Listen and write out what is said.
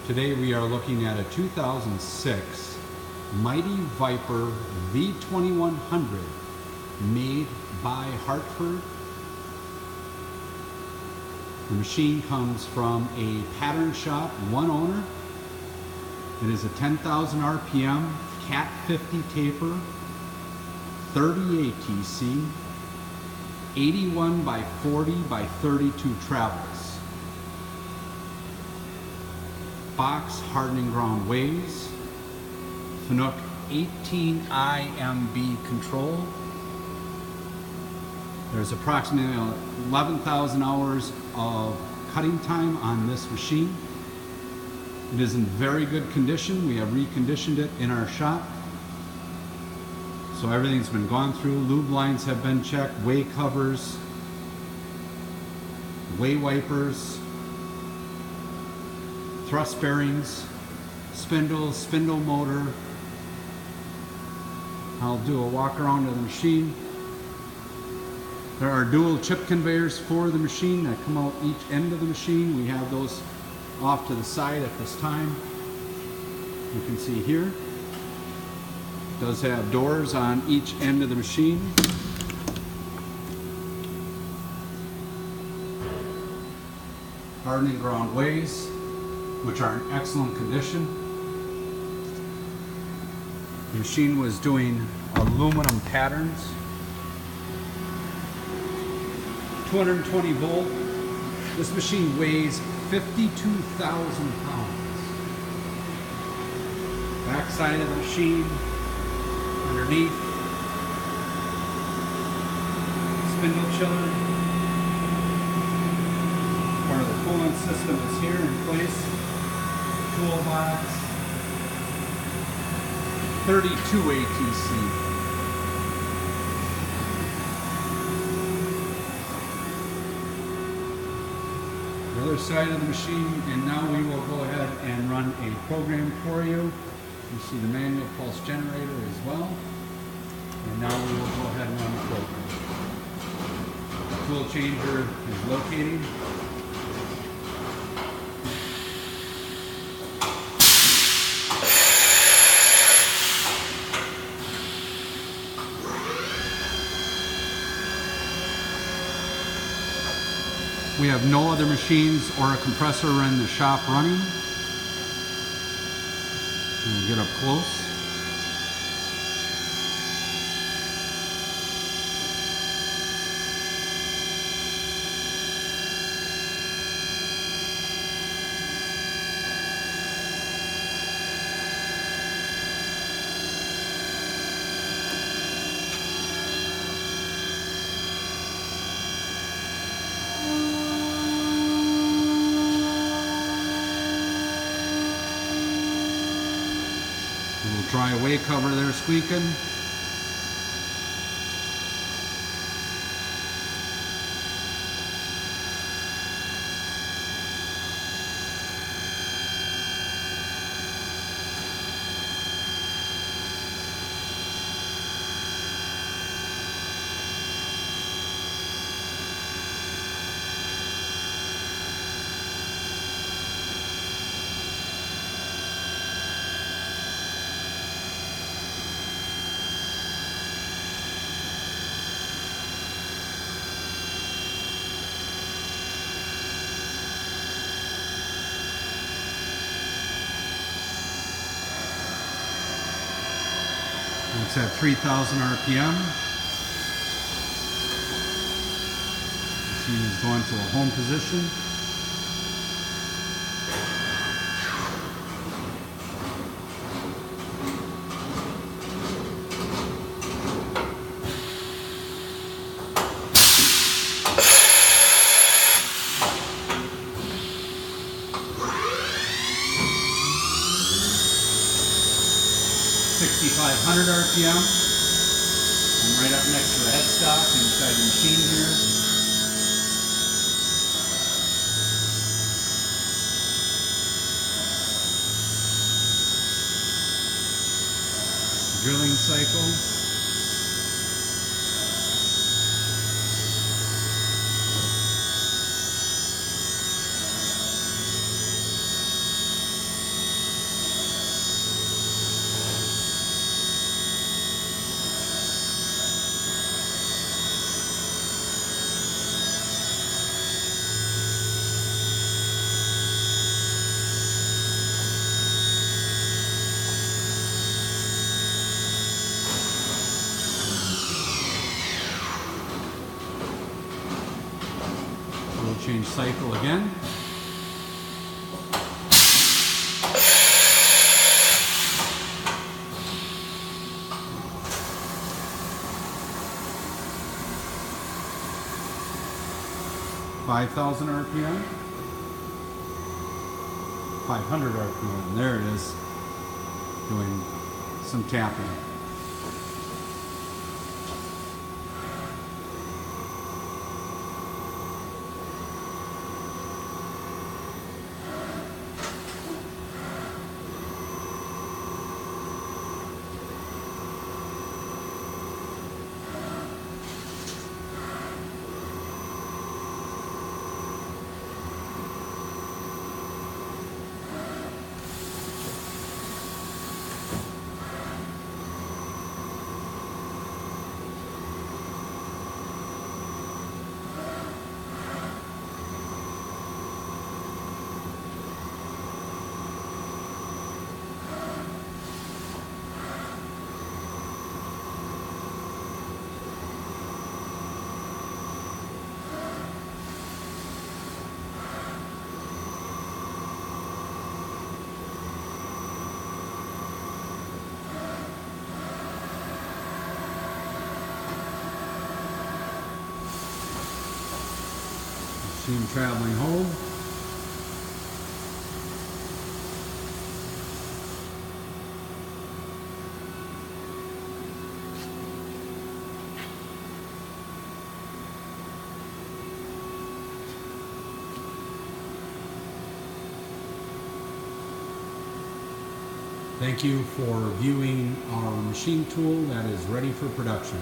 Today we are looking at a 2006 Mighty Viper V2100 made by Hartford. The machine comes from a pattern shop, one owner. It is a 10,000 RPM, Cat 50 taper, 30 ATC, 81 by 40 by 32 travels. Box hardening ground ways, Fanuc 18 IMB control. There's approximately 11,000 hours of cutting time on this machine. It is in very good condition. We have reconditioned it in our shop. So everything's been gone through. Lube lines have been checked, way covers, way wipers, thrust bearings, spindles, spindle motor. I'll do a walk around of the machine. There are dual chip conveyors for the machine that come out each end of the machine. We have those off to the side at this time. You can see here. It does have doors on each end of the machine. Hardening ground ways, which are in excellent condition. The machine was doing aluminum patterns. 220 volt. This machine weighs 52,000 pounds. Back side of the machine, underneath, spindle chiller. Part of the coolant system is here in place. Toolbox, 32 ATC. The other side of the machine, and now we will go ahead and run a program for you. You see the manual pulse generator as well. And now we will go ahead and run the program. The tool changer is located. We have no other machines or a compressor in the shop running. We'll get up close. Little dry away cover there squeaking. It's at 3,000 RPM. The machine is going to a home position. .500 RPM. I'm right up next to the headstock inside the machine here. Drilling cycle. cycle again. (5,000 RPM), 500 RPM, and there it is, doing some tapping. Machine traveling home. Thank you for viewing our machine tool that is ready for production.